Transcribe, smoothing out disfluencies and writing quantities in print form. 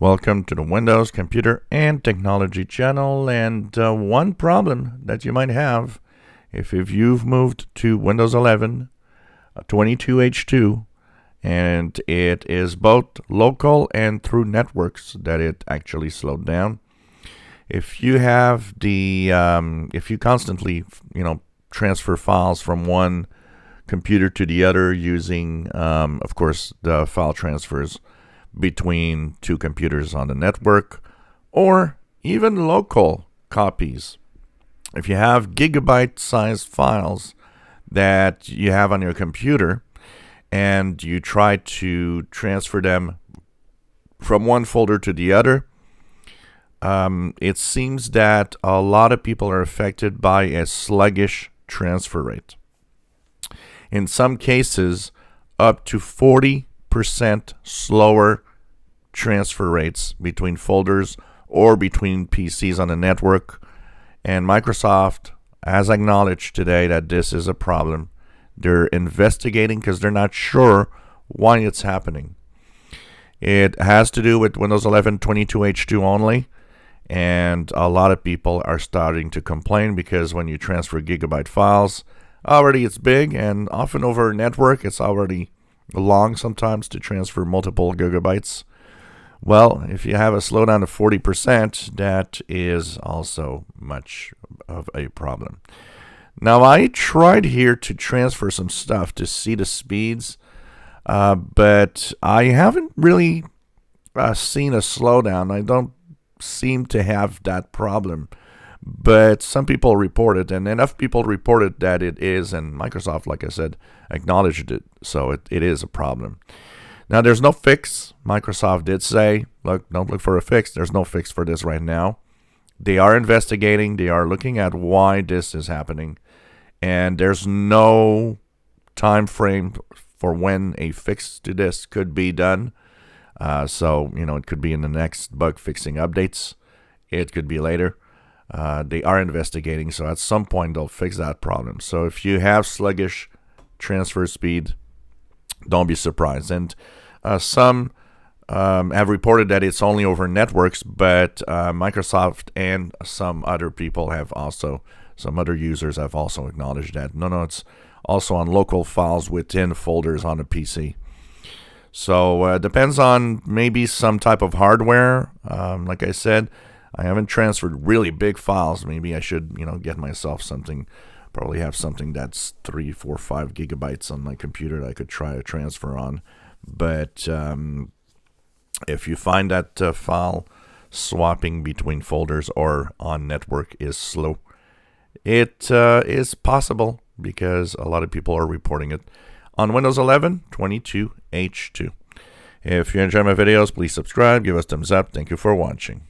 Welcome to the Windows Computer and Technology channel. And one problem that you might have if you've moved to Windows 11 22H2 and it is both local and through networks that it actually slowed down. If you have the if you constantly transfer files from one computer to the other using of course the file transfers between two computers on the network, or even local copies. If you have gigabyte-sized files that you have on your computer and you try to transfer them from one folder to the other, it seems that a lot of people are affected by a sluggish transfer rate. In some cases, up to 40% slower transfer rates between folders or between PCs on the network. And Microsoft has acknowledged today that this is a problem. They're investigating because they're not sure why it's happening. It has to do with Windows 11 22H2 only, and a lot of people are starting to complain because when you transfer gigabyte files, already it's big, and often over network it's already long sometimes to transfer multiple gigabytes. Well, if you have a slowdown of 40%, that is also much of a problem. Now, I tried here to transfer some stuff to see the speeds, but I haven't really seen a slowdown. I don't seem to have that problem. But some people report it, and enough people reported that it is, and Microsoft, like I said, acknowledged it, so it is a problem. Now, there's no fix. Microsoft did say, look, don't look for a fix. There's no fix for this right now. They are investigating. They are looking at why this is happening, and there's no time frame for when a fix to this could be done. So, it could be in the next bug fixing updates. It could be later. They are investigating, so at some point they'll fix that problem. So if you have sluggish transfer speed, don't be surprised. And some have reported that it's only over networks, but Microsoft and some other people have also, some other users have also acknowledged that. No, it's also on local files within folders on a PC. So depends on maybe some type of hardware. Like I said, I haven't transferred really big files. Maybe I should, get myself something, probably have something that's 3, 4, 5 gigabytes on my computer that I could try to transfer on. But if you find that file swapping between folders or on network is slow, it is possible because a lot of people are reporting it on Windows 11 22H2. If you enjoy my videos, please subscribe, give us a thumbs up. Thank you for watching.